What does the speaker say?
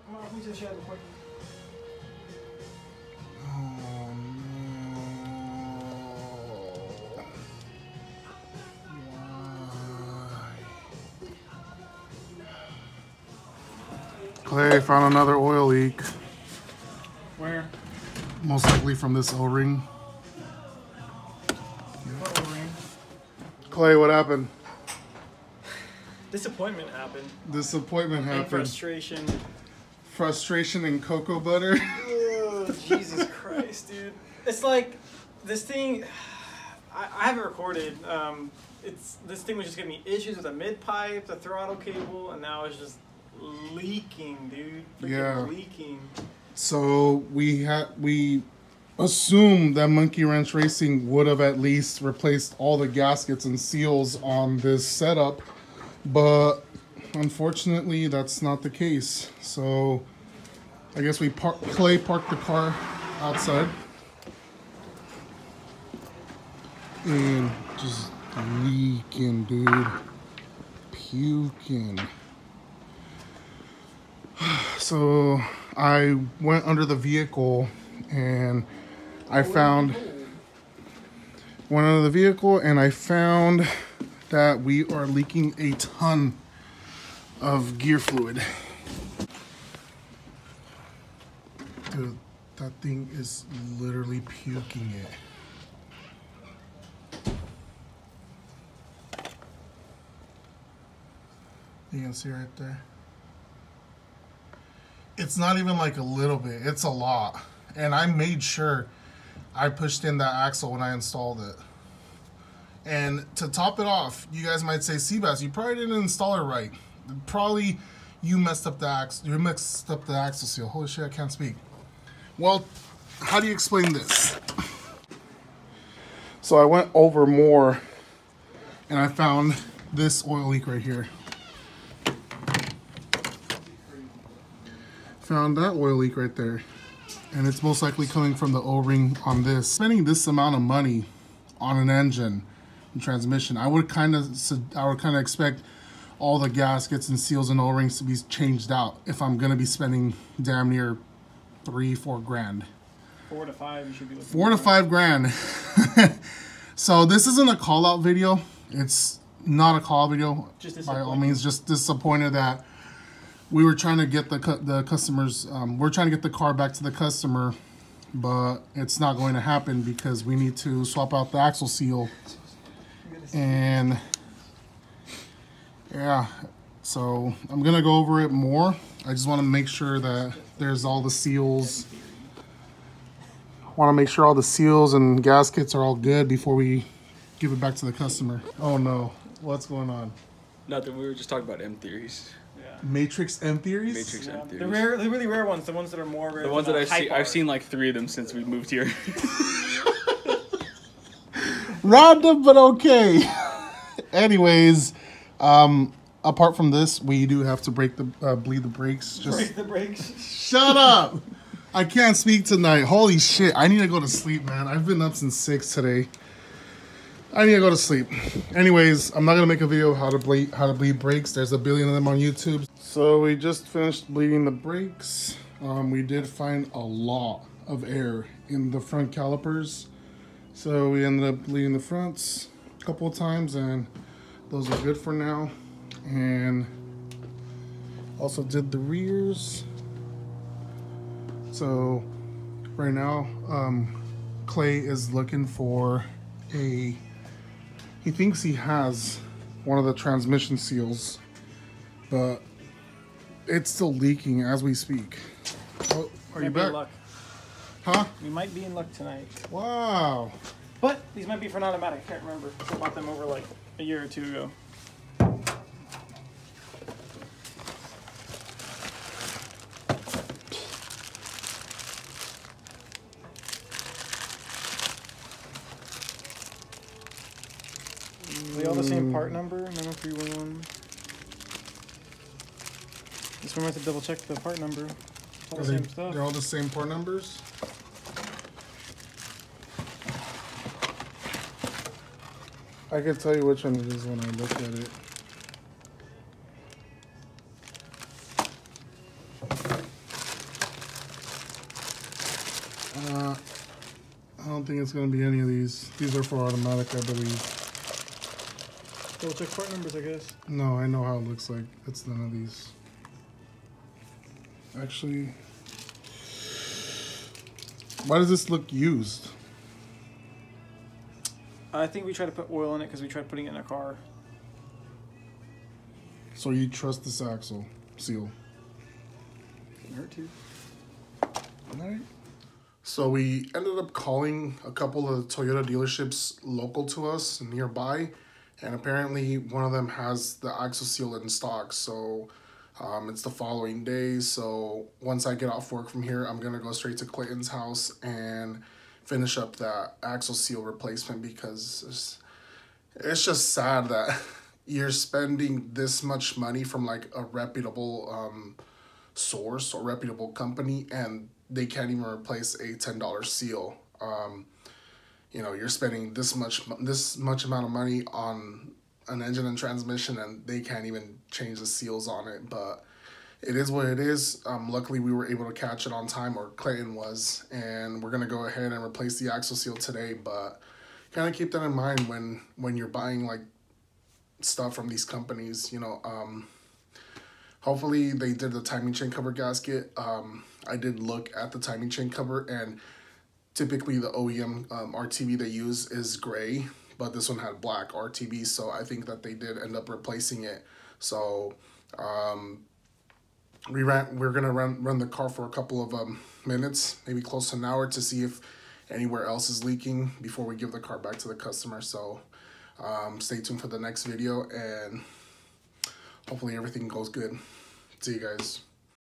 come on, we just share the point. Oh no. Why? Clay found another oil leak. Where? Most likely from this O-ring. What O-ring? Clay, what happened? Disappointment happened. Disappointment happened. And frustration. Frustration and cocoa butter. Oh, Jesus Christ, dude. It's like this thing. I have it recorded. This thing was just giving me issues with the mid pipe, the throttle cable, and now it's just leaking, dude. Freaking leaking. So we assumed that Monkey Wrench Racing would have at least replaced all the gaskets and seals on this setup, but unfortunately that's not the case. So I guess Clay parked the car outside and just leaking, dude, puking. So I went under the vehicle and I found that we are leaking a ton of gear fluid. Dude, that thing is literally puking it. You can see right there. It's not even like a little bit, it's a lot. And I made sure I pushed in that axle when I installed it. And to top it off, you guys might say, Seabass, you probably didn't install it right. Probably you messed up the axle. You messed up the axle seal. Holy shit, I can't speak. Well, how do you explain this? So I went over more and I found this oil leak right here. Found that oil leak right there. And it's most likely coming from the O-ring on this. Spending this amount of money on an engine and transmission, I would kind of expect all the gaskets and seals and O-rings to be changed out if I'm gonna be spending damn near $3-4 grand. 4 to 5 you should be looking 4 to 5 grand. So this isn't a call out video. It's not a call video by all means. Just disappointed that we were trying to get the customers, we're trying to get the car back to the customer, but it's not going to happen because we need to swap out the axle seal. And yeah, so I'm gonna go over it more. I just want to make sure that there's all the seals. Want to make sure all the seals and gaskets are all good before we give it back to the customer. Oh no, what's going on? Nothing, we were just talking about M theories. Matrix M theories? Matrix M theories. The really rare ones, the ones that are more rare. The ones that I've seen like 3 of them since we moved here. Random, but okay. Anyways, apart from this, we do have to bleed the brakes. Break the brakes. Shut up! I can't speak tonight. Holy shit, I need to go to sleep, man. I've been up since 6 today. I need to go to sleep. Anyways, I'm not gonna make a video of how to bleed brakes. There's a billion of them on YouTube. So we just finished bleeding the brakes. We did find a lot of air in the front calipers. So we ended up bleeding the fronts a couple of times and those are good for now. And also did the rears. So right now, Clay is looking for he thinks he has one of the transmission seals, but it's still leaking as we speak. Oh, are you back? Luck. Huh? We might be in luck tonight. Wow. But these might be for an automatic. I can't remember. I bought them over like a year or 2 ago. Are they all the same part number? 90311. Just remember to double check the part number. It's all the same stuff. They're all the same part numbers? I can tell you which one it is when I look at it. I don't think it's gonna be any of these. These are for automatic, I believe. We'll check part numbers, I guess. No, I know how it looks like. It's none of these. Actually, why does this look used? I think we tried to put oil in it because we tried putting it in a car. So you trust this axle seal? Doesn't hurt to. Alright. So we ended up calling a couple of Toyota dealerships local to us nearby, and apparently one of them has the axle seal in stock. So it's the following day. So once I get off work from here, I'm gonna go straight to Clayton's house and finish up that axle seal replacement, because it's just sad that you're spending this much money from like a reputable source or reputable company, and they can't even replace a $10 seal. You know, you're spending this much amount of money on an engine and transmission, and they can't even change the seals on it. But it is what it is. Luckily, we were able to catch it on time, or Clayton was, and we're gonna go ahead and replace the axle seal today. But kind of keep that in mind when you're buying like stuff from these companies. You know, hopefully they did the timing chain cover gasket. I did look at the timing chain cover, and typically the OEM RTV they use is gray, but this one had black RTV, so I think that they did end up replacing it. So we're gonna run the car for a couple of minutes, maybe close to an hour, to see if anywhere else is leaking before we give the car back to the customer. So stay tuned for the next video, and hopefully everything goes good. See you guys.